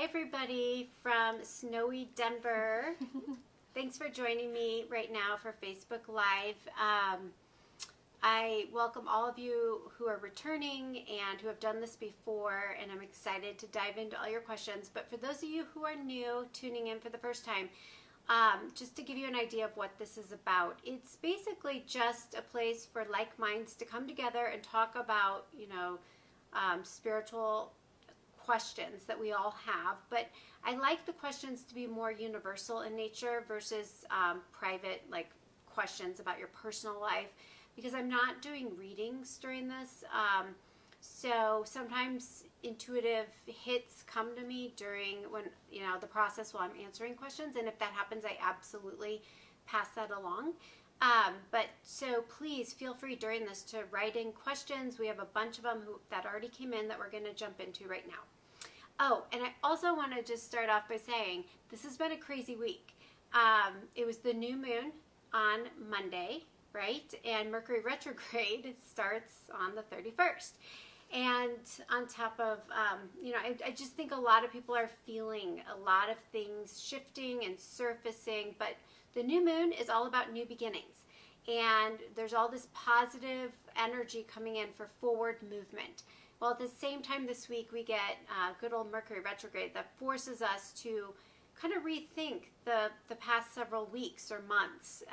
Hi everybody from snowy Denver. Thanks for joining me right now for Facebook Live. I welcome all of you who are returning and who have done this before, and I'm excited to dive into all your questions. But for those of you who are new, tuning in for the first time, just to give you an idea of what this is about, it's basically just a place for like minds to come together and talk about, spiritual questions that we all have. But I like the questions to be more universal in nature versus private, like questions about your personal life, because I'm not doing readings during this. So sometimes intuitive hits come to me during the process while I'm answering questions, and if that happens, I absolutely pass that along. But so please feel free during this to write in questions. We have a bunch of them that already came in that we're going to jump into right now. Oh, and I also want to just start off by saying this has been a crazy week. It was the new moon on Monday, right? And Mercury retrograde starts on the 31st. And on top of, I just think a lot of people are feeling a lot of things shifting and surfacing, but the new moon is all about new beginnings. And there's all this positive energy coming in for forward movement. Well, at the same time this week, we get good old Mercury retrograde that forces us to kind of rethink the past several weeks or months.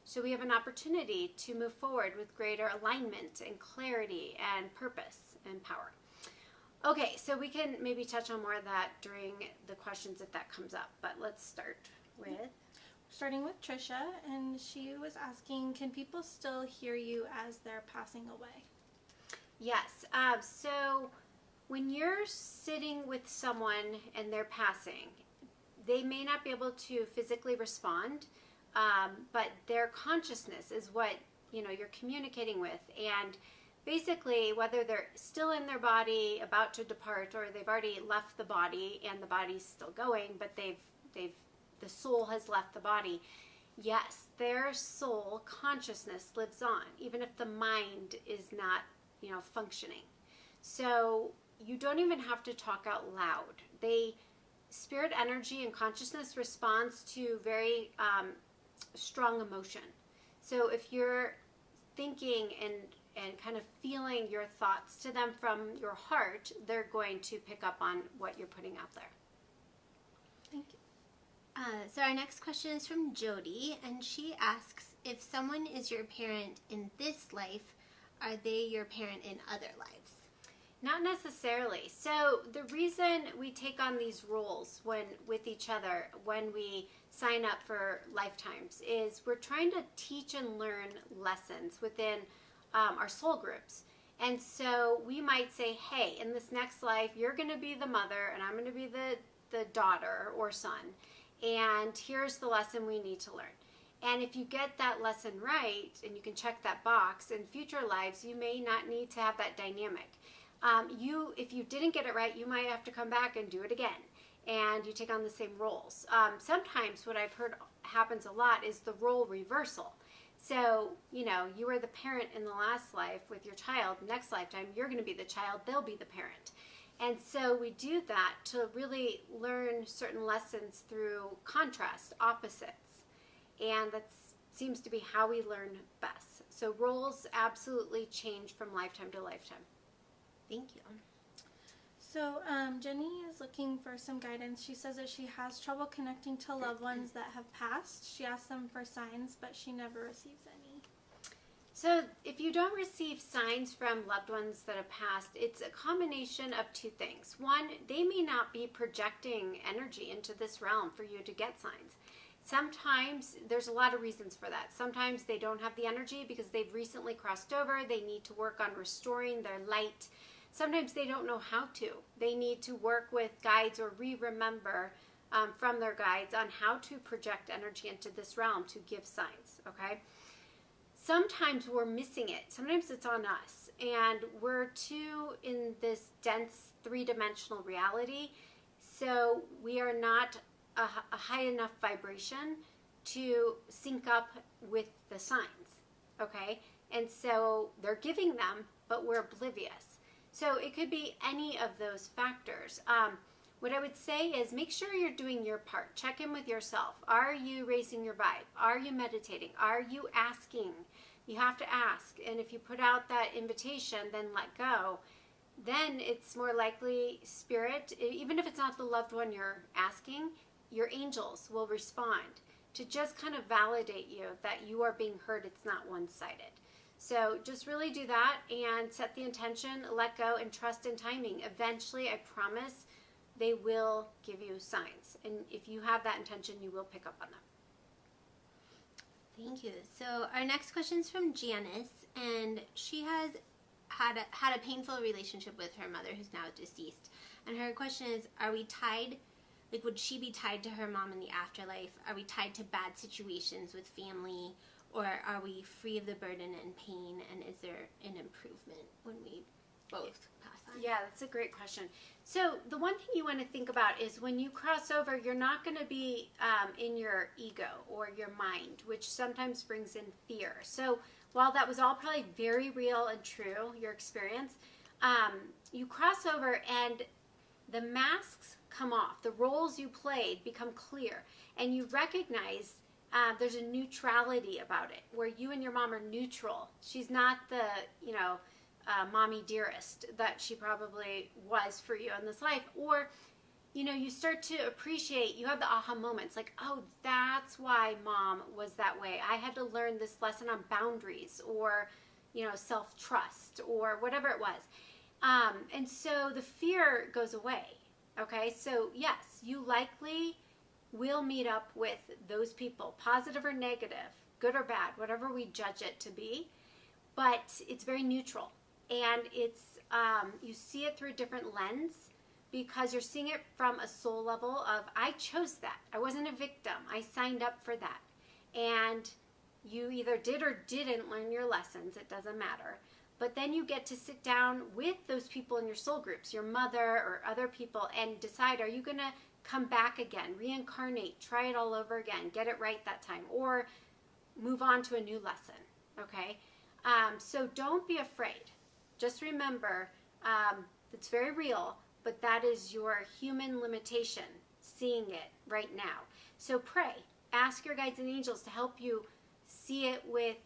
So we have an opportunity to move forward with greater alignment and clarity and purpose and power. Okay, so we can maybe touch on more of that during the questions if that comes up, but let's start with... Starting with Trisha, and she was asking, can people still hear you as they're passing away? Yes, so when you're sitting with someone and they're passing, they may not be able to physically respond, but their consciousness is what you're communicating with. And basically, whether they're still in their body, about to depart, or they've already left the body and the body's still going, but the soul has left the body, yes, their soul consciousness lives on, even if the mind is not, functioning. So you don't even have to talk out loud. Spirit energy and consciousness responds to very strong emotion. So if you're thinking and kind of feeling your thoughts to them from your heart, they're going to pick up on what you're putting out there. Thank you. So our next question is from Jody, and she asks, if someone is your parent in this life, are they your parent in other lives? Not necessarily. So the reason we take on these roles with each other when we sign up for lifetimes is we're trying to teach and learn lessons within our soul groups. And so we might say, hey, in this next life, you're going to be the mother and I'm going to be the daughter or son. And here's the lesson we need to learn. And if you get that lesson right, and you can check that box, in future lives, you may not need to have that dynamic. If you didn't get it right, you might have to come back and do it again. And you take on the same roles. Sometimes what I've heard happens a lot is the role reversal. So, you were the parent in the last life with your child. Next lifetime, you're going to be the child. They'll be the parent. And so we do that to really learn certain lessons through contrast, opposites. And that seems to be how we learn best. So roles absolutely change from lifetime to lifetime. Thank you. So Jenny is looking for some guidance. She says that she has trouble connecting to loved ones that have passed. She asks them for signs, but she never receives any. So if you don't receive signs from loved ones that have passed, it's a combination of two things. One, they may not be projecting energy into this realm for you to get signs. Sometimes there's a lot of reasons for that. Sometimes they don't have the energy because they've recently crossed over. They need to work on restoring their light. Sometimes they don't know how to. They need to work with guides or remember from their guides on how to project energy into this realm to give signs, okay? Sometimes we're missing it. Sometimes it's on us. And we're too in this dense three-dimensional reality. So we are not a high enough vibration to sync up with the signs, okay? And so they're giving them, but we're oblivious. So it could be any of those factors. What I would say is make sure you're doing your part. Check in with yourself. Are you raising your vibe? Are you meditating? Are you asking? You have to ask. And if you put out that invitation, then let go. Then it's more likely spirit, even if it's not the loved one you're asking, your angels will respond to just kind of validate you that you are being heard. It's not one-sided. So just really do that and set the intention, let go, and trust in timing. Eventually, I promise, they will give you signs. And if you have that intention, you will pick up on them. Thank you. So our next question is from Janice, and she has had a painful relationship with her mother, who's now deceased. And her question is, are we tied, like would she be tied to her mom in the afterlife? Are we tied to bad situations with family? Or are we free of the burden and pain? And is there an improvement when we both pass on? Yeah, that's a great question. So the one thing you want to think about is when you cross over, you're not going to be in your ego or your mind, which sometimes brings in fear. So while that was all probably very real and true, your experience, you cross over and the masks come off. The roles you played become clear. And you recognize there's a neutrality about it, where you and your mom are neutral. She's not the, mommy dearest that she probably was for you in this life. Or, you start to appreciate, you have the aha moments, like, oh, that's why mom was that way. I had to learn this lesson on boundaries or, self-trust or whatever it was. And so the fear goes away. Okay, so yes, you likely will meet up with those people, positive or negative, good or bad, whatever we judge it to be, but it's very neutral. And it's, you see it through a different lens because you're seeing it from a soul level of, I chose that. I wasn't a victim. I signed up for that. And you either did or didn't learn your lessons. It doesn't matter. But then you get to sit down with those people in your soul groups, your mother or other people, and decide, are you going to come back again, reincarnate, try it all over again, get it right that time, or move on to a new lesson, okay? So don't be afraid. Just remember, it's very real, but that is your human limitation, seeing it right now. So pray. Ask your guides and angels to help you see it with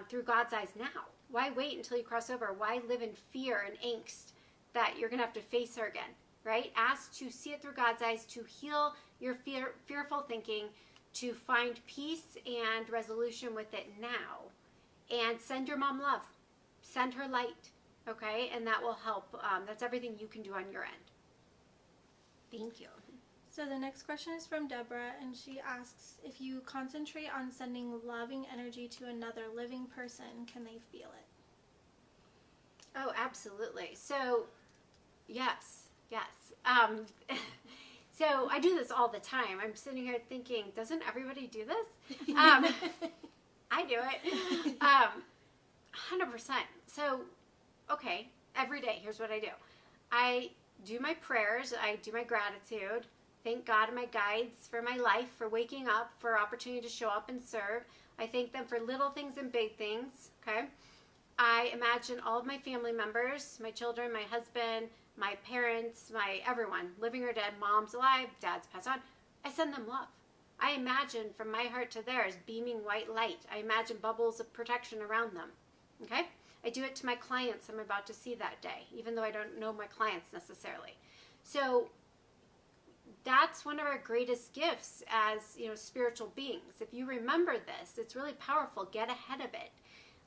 through God's eyes now. Why wait until you cross over? Why live in fear and angst that you're going to have to face her again, right? Ask to see it through God's eyes, to heal your fearful thinking, to find peace and resolution with it now. And send your mom love. Send her light, okay? And that will help. That's everything you can do on your end. Thank you. So the next question is from Deborah, and she asks, if you concentrate on sending loving energy to another living person, can they feel it? Oh, absolutely. So, yes. So I do this all the time. I'm sitting here thinking, doesn't everybody do this? I do it. 100%. So, okay, every day, here's what I do. I do my prayers. I do my gratitude. Thank God and my guides for my life, for waking up, for opportunity to show up and serve. I thank them for little things and big things, okay? I imagine all of my family members, my children, my husband, my parents, my everyone, living or dead, mom's alive, dad's passed on. I send them love. I imagine from my heart to theirs beaming white light. I imagine bubbles of protection around them, okay? I do it to my clients I'm about to see that day, even though I don't know my clients necessarily. So that's one of our greatest gifts as, spiritual beings. If you remember this, it's really powerful. Get ahead of it.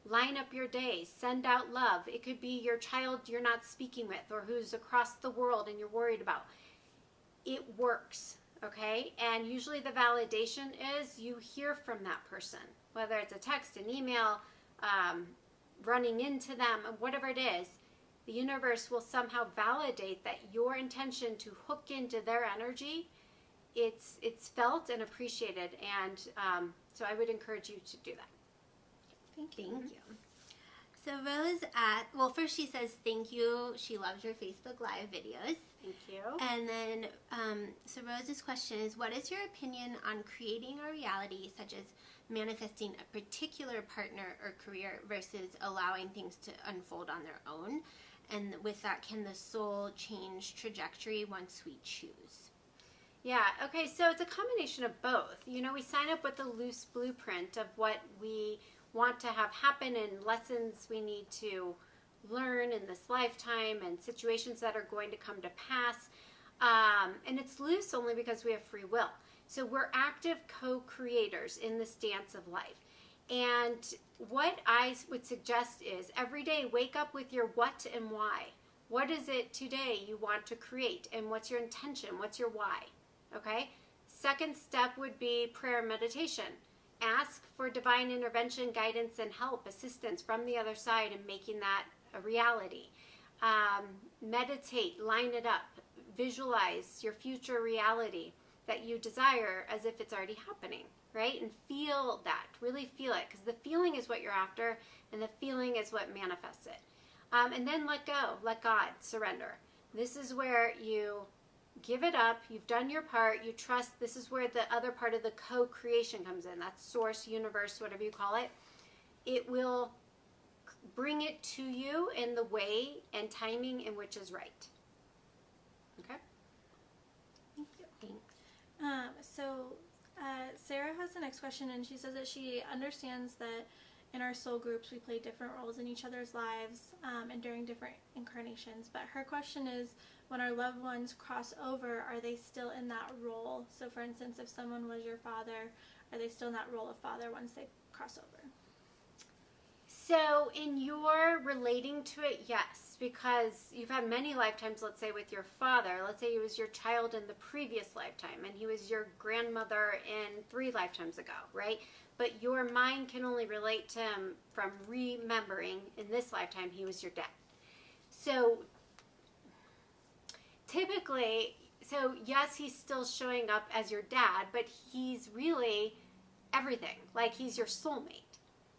Line up your days. Send out love. It could be your child you're not speaking with or who's across the world and you're worried about. It works, okay? And usually the validation is you hear from that person, whether it's a text, an email, running into them, whatever it is. The universe will somehow validate that your intention to hook into their energy, it's felt and appreciated. And so I would encourage you to do that. Thank you. Thank you. So Rose first she says thank you. She loves your Facebook Live videos. Thank you. And then, so Rose's question is, what is your opinion on creating a reality such as manifesting a particular partner or career versus allowing things to unfold on their own? And with that, can the soul change trajectory once we choose? Yeah, okay, so it's a combination of both. You know, we sign up with a loose blueprint of what we want to have happen and lessons we need to learn in this lifetime and situations that are going to come to pass. And it's loose only because we have free will. So we're active co-creators in this dance of life. And what I would suggest is every day wake up with your what and why. What is it today you want to create? And what's your intention? What's your why? Okay? Second step would be prayer and meditation. Ask for divine intervention, guidance, and help, assistance from the other side in making that a reality. Meditate, line it up, visualize your future reality that you desire as if it's already happening, right? And feel that, really feel it, because the feeling is what you're after, and the feeling is what manifests it. And then let go, let God, surrender. This is where you give it up, you've done your part, you trust. This is where the other part of the co-creation comes in. That's source, universe, whatever you call it. It will bring it to you in the way and timing in which is right. Okay? Thank you. Thanks. Sarah has the next question, and she says that she understands that in our soul groups we play different roles in each other's lives and during different incarnations. But her question is, when our loved ones cross over, are they still in that role? So, for instance, if someone was your father, are they still in that role of father once they cross over? So in your relating to it, yes, because you've had many lifetimes, let's say with your father. Let's say he was your child in the previous lifetime and he was your grandmother in 3 lifetimes ago, right? But your mind can only relate to him from remembering in this lifetime he was your dad. So typically, yes, he's still showing up as your dad, but he's really everything. Like, he's your soulmate.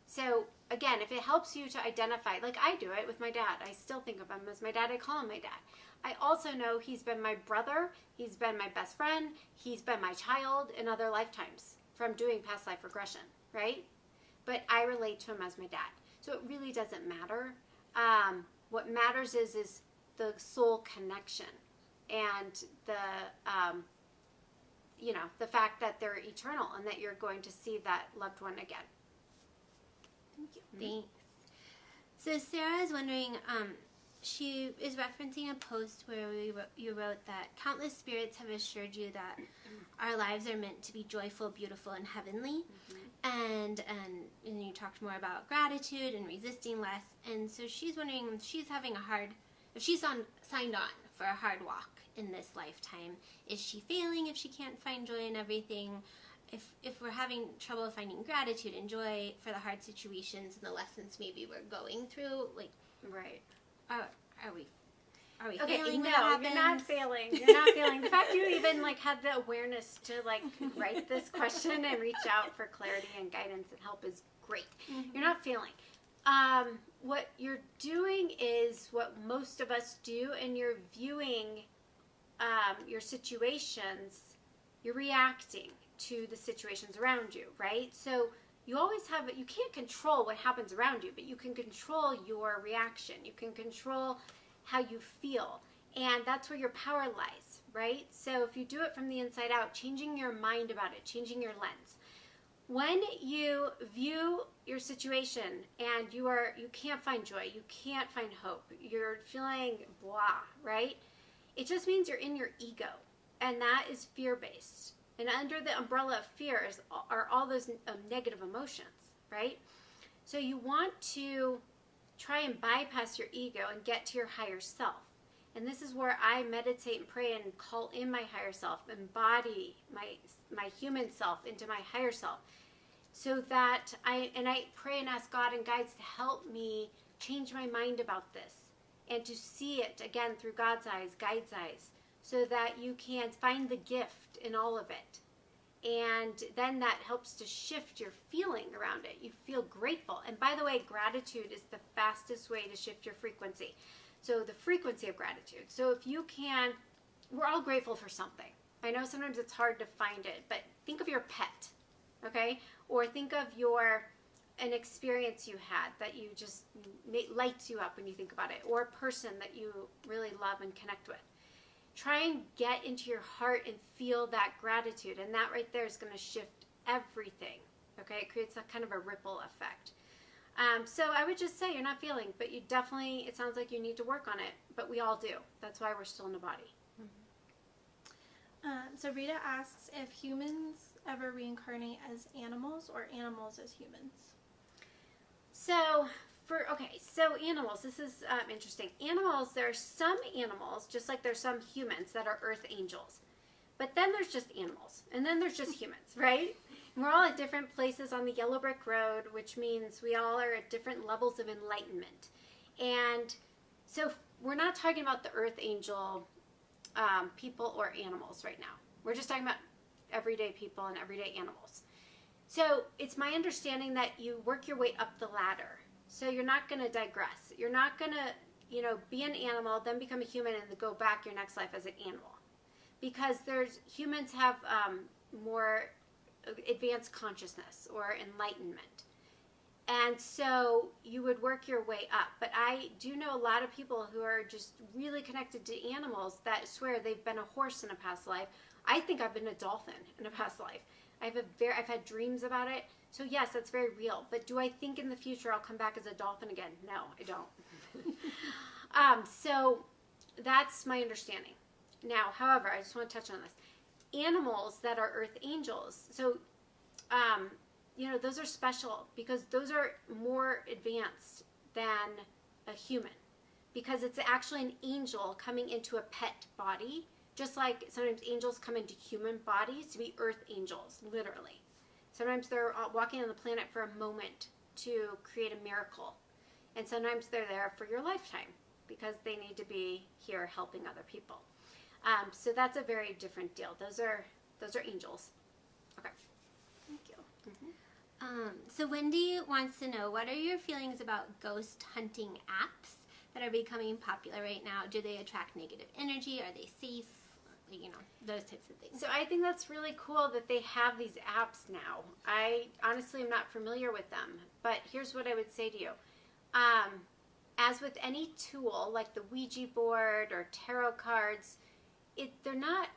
So again, if it helps you to identify, like I do it with my dad, I still think of him as my dad. I call him my dad. I also know he's been my brother, he's been my best friend, he's been my child in other lifetimes from doing past life regression, right? But I relate to him as my dad. So it really doesn't matter. What matters is the soul connection and the fact that they're eternal and that you're going to see that loved one again. Thank you. Thanks. So Sarah is wondering, she is referencing a post where you wrote that countless spirits have assured you that our lives are meant to be joyful, beautiful, and heavenly. And you talked more about gratitude and resisting less. And so she's wondering if she's signed on for a hard walk in this lifetime. Is she failing if she can't find joy in everything? If we're having trouble finding gratitude and joy for the hard situations and the lessons maybe we're going through, like, right? Are we Okay, failing? no, you're not failing. You're not failing. The fact you even had the awareness to write this question and reach out for clarity and guidance and help is great. Mm-hmm. You're not failing. What you're doing is what most of us do, and you're viewing your situations. You're reacting to the situations around you, right? So you always you can't control what happens around you, but you can control your reaction. You can control how you feel, and that's where your power lies, right? So if you do it from the inside out, changing your mind about it, changing your lens. When you view your situation and you can't find joy, you can't find hope, you're feeling blah, right? It just means you're in your ego, and that is fear-based. And under the umbrella of fear are all those negative emotions, right? So you want to try and bypass your ego and get to your higher self. And this is where I meditate and pray and call in my higher self, embody my human self into my higher self. So that I pray and ask God and guides to help me change my mind about this and to see it again through God's eyes, guide's eyes, so that you can find the gift in all of it. And then that helps to shift your feeling around it. You feel grateful. And by the way, gratitude is the fastest way to shift your frequency. So the frequency of gratitude. So if you can, we're all grateful for something. I know sometimes it's hard to find it, but think of your pet, okay? Or think of your an experience you had that you just lights you up when you think about it, or a person that you really love and connect with. Try and get into your heart and feel that gratitude, and that right there is going to shift everything. Okay, it creates a kind of a ripple effect. So I would just say you're not feeling, but you definitely, it sounds like you need to work on it, but we all do. That's why we're still in the body. So Rita asks if humans ever reincarnate as animals or animals as humans. So animals, this is interesting. Animals, there are some animals, just like there's some humans that are earth angels. But then there's just animals, and then there's just humans, right? And we're all at different places on the yellow brick road, which means we all are at different levels of enlightenment. And so we're not talking about the earth angel people or animals right now. We're just talking about everyday people and everyday animals. So it's my understanding that you work your way up the ladder. So you're not going to digress. You're not going to, be an animal, then become a human, and then go back your next life as an animal. Because humans have more advanced consciousness or enlightenment. And so you would work your way up. But I do know a lot of people who are just really connected to animals that swear they've been a horse in a past life. I think I've been a dolphin in a past life. I've had dreams about it. So yes, that's very real. But do I think in the future I'll come back as a dolphin again? No, I don't. So that's my understanding. Now, however, I just want to touch on this. Animals that are earth angels. So, those are special because those are more advanced than a human. Because it's actually an angel coming into a pet body. Just like sometimes angels come into human bodies to be earth angels, literally. Sometimes they're walking on the planet for a moment to create a miracle. And sometimes they're there for your lifetime because they need to be here helping other people. So that's a very different deal. Those are angels. Okay. Thank you. So Wendy wants to know, what are your feelings about ghost hunting apps that are becoming popular right now? Do they attract negative energy? Are they safe? Those types of things. So I think that's really cool that they have these apps now. I honestly am not familiar with them, but here's what I would say to you. As with any tool, like the Ouija board or tarot cards, they're not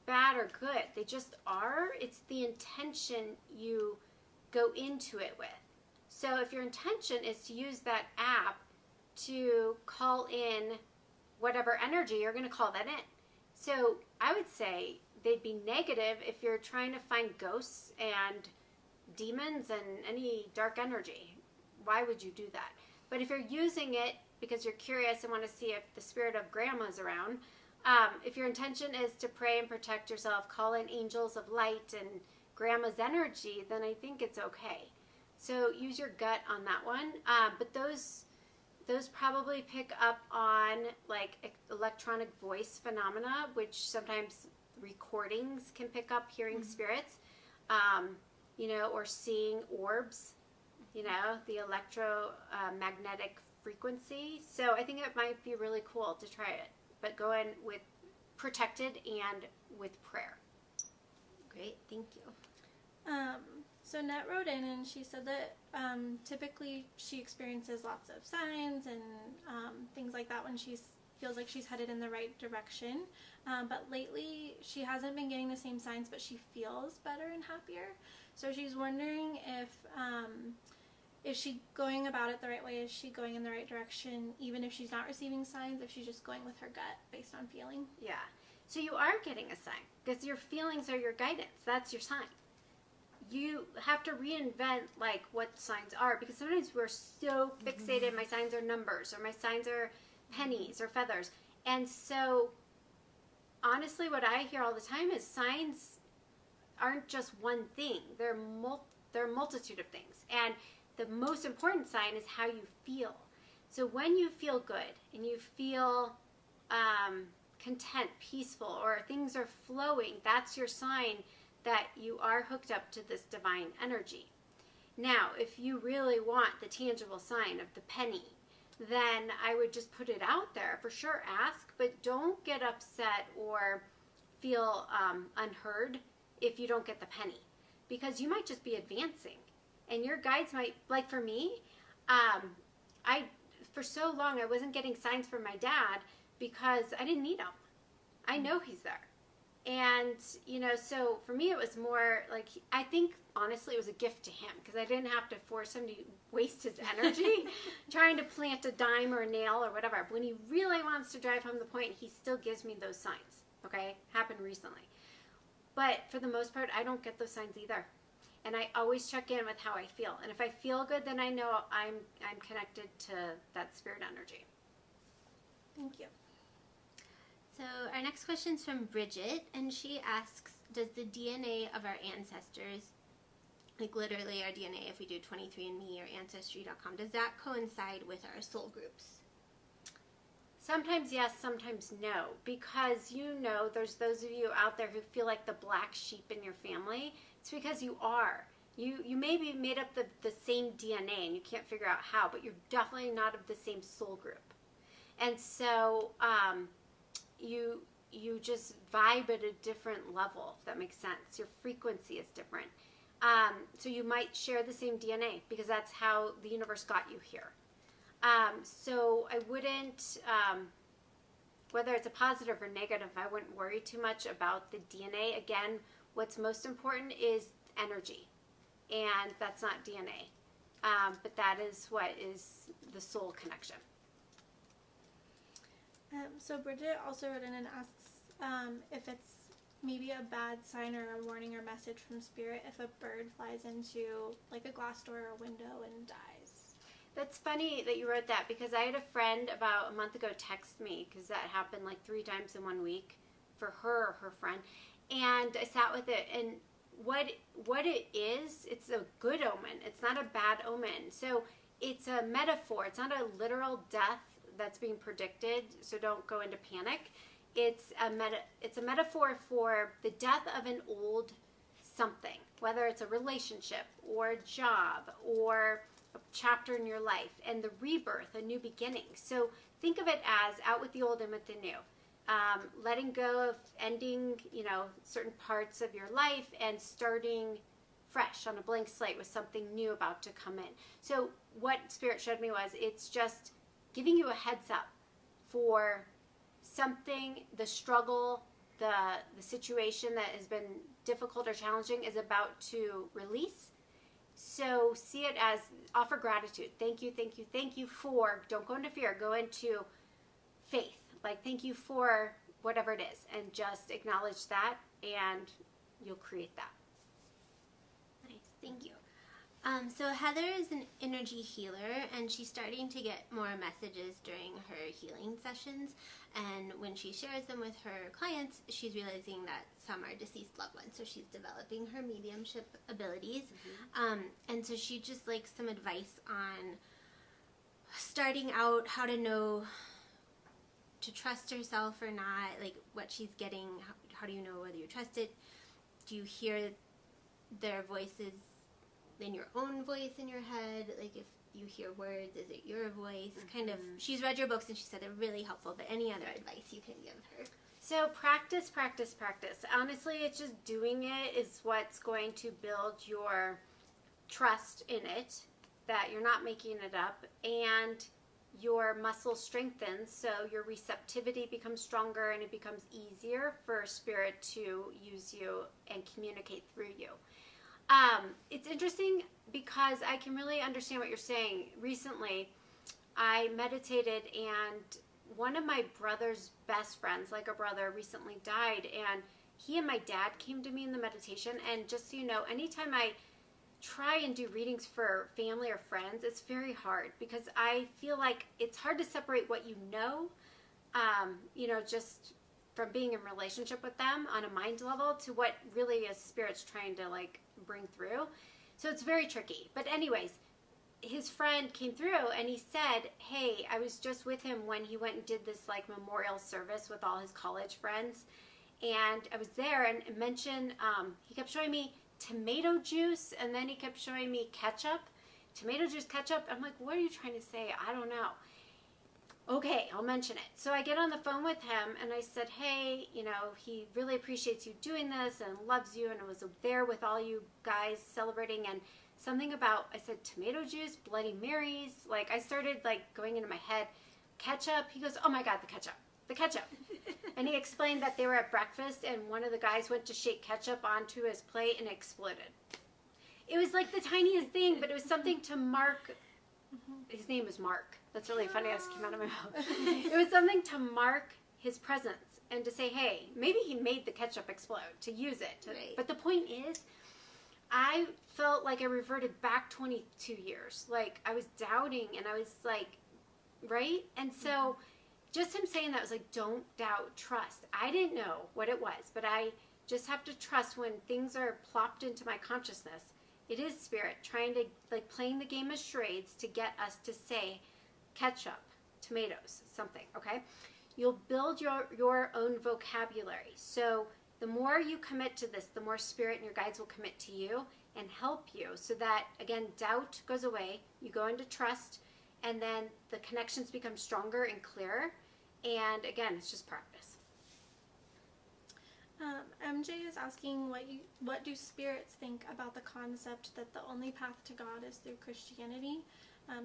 bad or good. They just are. It's the intention you go into it with. So if your intention is to use that app to call in whatever energy, you're going to call that in. So I would say they'd be negative if you're trying to find ghosts and demons and any dark energy. Why would you do that? But if you're using it because you're curious and want to see if the spirit of grandma's around, if your intention is to pray and protect yourself, call in angels of light and grandma's energy, then I think it's okay. So use your gut on that one. But those probably pick up on like electronic voice phenomena, which sometimes recordings can pick up hearing spirits, or seeing orbs, the electromagnetic frequency. So I think it might be really cool to try it, but go in with protected and with prayer. Great, thank you. So Net wrote in and she said that typically she experiences lots of signs and things like that when she feels like she's headed in the right direction. But lately she hasn't been getting the same signs, but she feels better and happier. So she's wondering if is she going about it the right way? Is she going in the right direction even if she's not receiving signs, if she's just going with her gut based on feeling? Yeah. So you are getting a sign because your feelings are your guidance. That's your sign. You have to reinvent like what signs are, because sometimes we're so fixated. My signs are numbers, or my signs are pennies or feathers. And so honestly, what I hear all the time is signs aren't just one thing. They're a multitude of things. And the most important sign is how you feel. So when you feel good and you feel content, peaceful, or things are flowing, that's your sign that you are hooked up to this divine energy. Now, if you really want the tangible sign of the penny, then I would just put it out there. For sure, ask, but don't get upset or feel unheard if you don't get the penny, because you might just be advancing. And your guides might, like for me, for so long I wasn't getting signs from my dad because I didn't need them. I know he's there. And, so for me it was more like, I think honestly it was a gift to him because I didn't have to force him to waste his energy trying to plant a dime or a nail or whatever. When he really wants to drive home the point, he still gives me those signs, okay? Happened recently. But for the most part, I don't get those signs either. And I always check in with how I feel. And if I feel good, then I know I'm connected to that spirit energy. Thank you. So our next question is from Bridget, and she asks, does the DNA of our ancestors, like literally our DNA, if we do 23andMe or Ancestry.com, does that coincide with our soul groups? Sometimes yes, sometimes no. Because there's those of you out there who feel like the black sheep in your family. It's because you are. You may be made up the same DNA and you can't figure out how, but you're definitely not of the same soul group. And so you just vibe at a different level, if that makes sense. Your frequency is different. So you might share the same DNA because that's how the universe got you here. So I wouldn't, whether it's a positive or negative, I wouldn't worry too much about the DNA. Again, what's most important is energy, and that's not DNA. But that is what is the soul connection. So Bridget also wrote in and asks if it's maybe a bad sign or a warning or message from spirit if a bird flies into like a glass door or a window and dies. That's funny that you wrote that because I had a friend about a month ago text me because that happened like 3 times in 1 week for her or her friend. And I sat with it, and what it is, it's a good omen. It's not a bad omen. So it's a metaphor. It's not a literal death that's being predicted, so don't go into panic. It's a metaphor for the death of an old something, whether it's a relationship or a job or a chapter in your life, and the rebirth, a new beginning. So think of it as out with the old and with the new. Letting go of ending, certain parts of your life and starting fresh on a blank slate with something new about to come in. So what Spirit showed me was it's just giving you a heads up for something, the struggle, the situation that has been difficult or challenging is about to release. So see it as offer gratitude. Thank you, thank you, thank you for, don't go into fear, go into faith. Like, thank you for whatever it is, and just acknowledge that, and you'll create that. Nice, thank you. So Heather is an energy healer, and she's starting to get more messages during her healing sessions. And when she shares them with her clients, she's realizing that some are deceased loved ones. So she's developing her mediumship abilities. Mm-hmm. And so she just likes some advice on starting out, how to know to trust herself or not, like what she's getting. How do you know whether you trust it? Do you hear their voices in your own voice in your head? Like if you hear words, is it your voice? Mm-hmm. Kind of, she's read your books and she said they're really helpful, but any other advice you can give her? So practice, practice, practice. Honestly, it's just doing it is what's going to build your trust in it, that you're not making it up, and your muscle strengthens, so your receptivity becomes stronger and it becomes easier for Spirit to use you and communicate through you. It's interesting because I can really understand what you're saying. Recently, I meditated, and one of my brother's best friends, like a brother, recently died, and he and my dad came to me in the meditation. And just so you know, anytime I try and do readings for family or friends, it's very hard because I feel like it's hard to separate what just from being in relationship with them on a mind level to what really is Spirit's trying to bring through. So it's very tricky. But anyways, his friend came through and he said, hey, I was just with him when he went and did this memorial service with all his college friends. And I was there and mentioned, he kept showing me tomato juice, and then he kept showing me ketchup. Tomato juice, ketchup. I'm like, what are you trying to say? I don't know. Okay, I'll mention it. So I get on the phone with him and I said, hey, he really appreciates you doing this and loves you, and I was there with all you guys celebrating, and something about, I said tomato juice, Bloody Marys. Like I started like going into my head, ketchup. He goes, oh my God, the ketchup. And he explained that they were at breakfast and one of the guys went to shake ketchup onto his plate and it exploded. It was like the tiniest thing, but it was something to mark. His name was Mark. That's really funny. It just came out of my mouth. It was something to mark his presence and to say, hey, maybe he made the ketchup explode, to use it. Right. But the point is, I felt like I reverted back 22 years. Like I was doubting and I was like, right? And so just him saying that was like, don't doubt, trust. I didn't know what it was, but I just have to trust when things are plopped into my consciousness. It is spirit trying to, like playing the game of charades to get us to say ketchup, tomatoes, something, okay? You'll build your own vocabulary. So the more you commit to this, the more spirit and your guides will commit to you and help you so that, again, doubt goes away. You go into trust, and then the connections become stronger and clearer. And again, it's just practice. MJ is asking what do spirits think about the concept that the only path to God is through Christianity?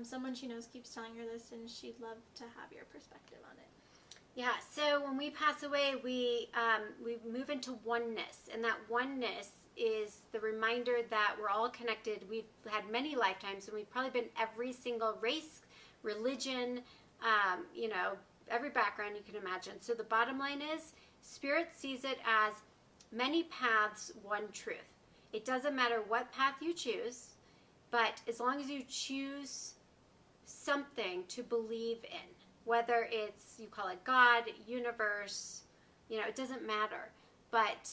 Someone she knows keeps telling her this, and she'd love to have your perspective on it. Yeah, so when we pass away, we move into oneness, and that oneness is the reminder that we're all connected. We've had many lifetimes, and we've probably been every single race, religion, every background you can imagine. So the bottom line is, Spirit sees it as many paths, one truth. It doesn't matter what path you choose, but as long as you choose something to believe in, whether it's, you call it God, universe, it doesn't matter. But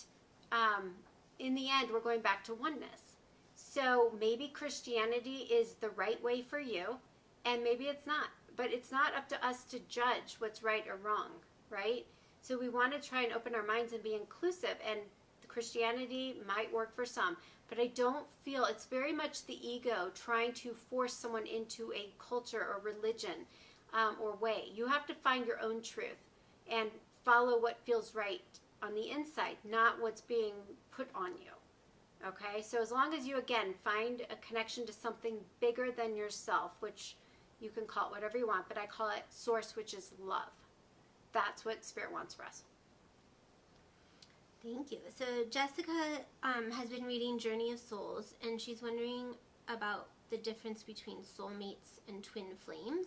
in the end, we're going back to oneness. So maybe Christianity is the right way for you, and maybe it's not. But it's not up to us to judge what's right or wrong, right? So we want to try and open our minds and be inclusive, and Christianity might work for some, but I don't feel, it's very much the ego trying to force someone into a culture or religion or way. You have to find your own truth and follow what feels right on the inside, not what's being put on you. Okay, so as long as you, again, find a connection to something bigger than yourself, which you can call it whatever you want, but I call it source, which is love. That's what Spirit wants for us. Thank you. So Jessica has been reading Journey of Souls, and she's wondering about the difference between soulmates and twin flames.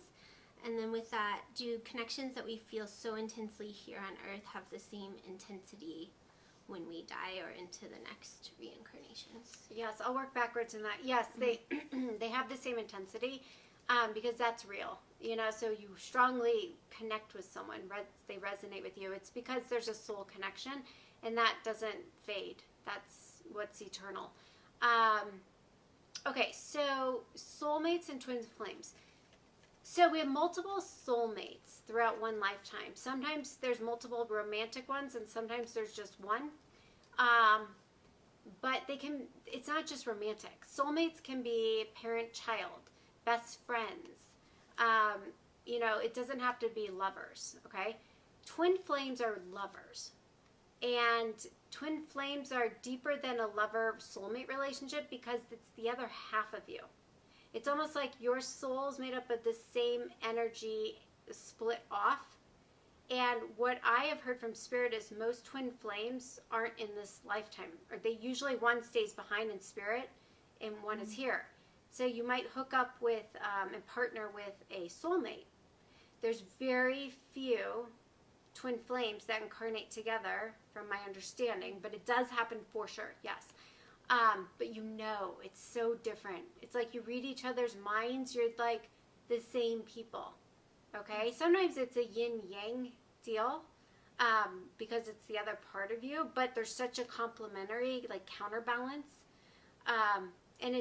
And then with that, do connections that we feel so intensely here on Earth have the same intensity when we die or into the next reincarnations? Yes, I'll work backwards in that. Yes, they have the same intensity because that's real. So you strongly connect with someone, they resonate with you. It's because there's a soul connection, and that doesn't fade. That's what's eternal. Okay, so soulmates and twin flames. So we have multiple soulmates throughout one lifetime. Sometimes there's multiple romantic ones, and sometimes there's just one. But it's not just romantic. Soulmates can be parent-child, best friends. It doesn't have to be lovers, okay? Twin flames are lovers. And twin flames are deeper than a lover-soulmate relationship because it's the other half of you. It's almost like your soul is made up of the same energy split off. And what I have heard from Spirit is most twin flames aren't in this lifetime. Or they usually, one stays behind in spirit and one is here. So you might hook up with and partner with a soulmate. There's very few twin flames that incarnate together from my understanding, but it does happen for sure, yes. But it's so different. It's like you read each other's minds, you're like the same people, okay? Sometimes it's a yin-yang deal because it's the other part of you, but there's such a complementary, like counterbalance. And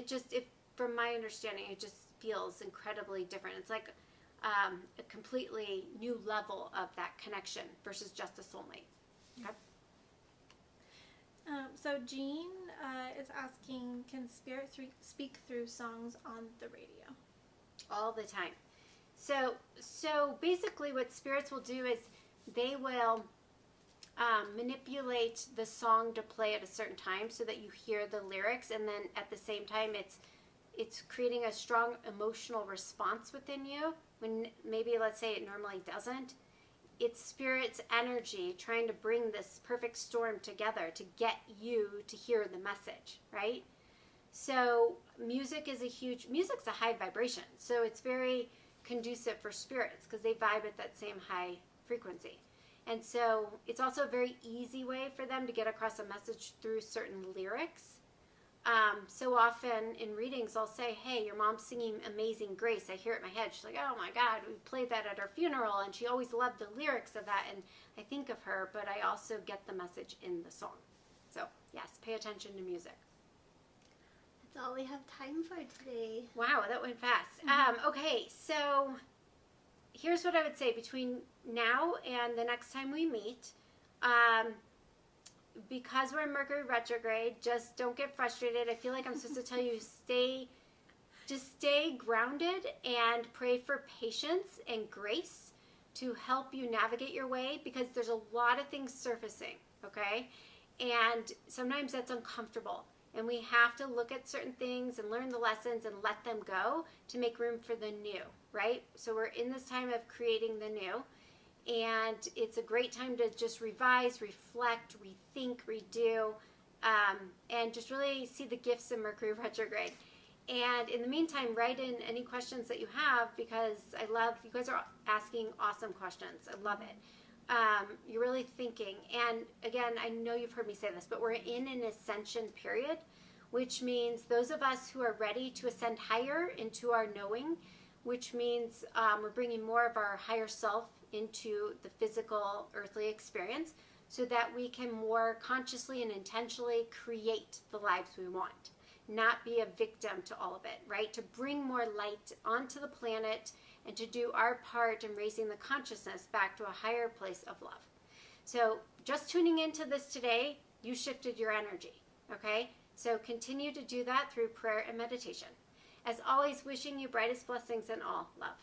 from my understanding, it just feels incredibly different. It's like a completely new level of that connection versus just a soulmate. Okay? So Jean is asking, can Spirit speak through songs on the radio? All the time. So basically what spirits will do is they will manipulate the song to play at a certain time so that you hear the lyrics, and then at the same time it's it's creating a strong emotional response within you when maybe, let's say, it normally doesn't. It's Spirit's energy trying to bring this perfect storm together to get you to hear the message, right? So music's a high vibration. So it's very conducive for spirits because they vibe at that same high frequency. And so it's also a very easy way for them to get across a message through certain lyrics. So often in readings, I'll say, hey, your mom's singing Amazing Grace. I hear it in my head. She's like, oh my God, we played that at our funeral. And she always loved the lyrics of that. And I think of her, but I also get the message in the song. So yes, pay attention to music. That's all we have time for today. Wow, that went fast. Okay, so here's what I would say between now and the next time we meet. Because we're in Mercury retrograde, just don't get frustrated. I feel like I'm supposed to tell you stay grounded and pray for patience and grace to help you navigate your way, because there's a lot of things surfacing, okay? And sometimes that's uncomfortable. And we have to look at certain things and learn the lessons and let them go to make room for the new, right? So we're in this time of creating the new. And it's a great time to just revise, reflect, rethink, redo, and just really see the gifts in Mercury retrograde. And in the meantime, write in any questions that you have, because I love, you guys are asking awesome questions. I love it. You're really thinking. And again, I know you've heard me say this, but we're in an ascension period, which means those of us who are ready to ascend higher into our knowing, which means we're bringing more of our higher self into the physical earthly experience so that we can more consciously and intentionally create the lives we want, not be a victim to all of it, right? To bring more light onto the planet and to do our part in raising the consciousness back to a higher place of love. So just tuning into this today, you shifted your energy, okay? So continue to do that through prayer and meditation. As always, wishing you brightest blessings and all love.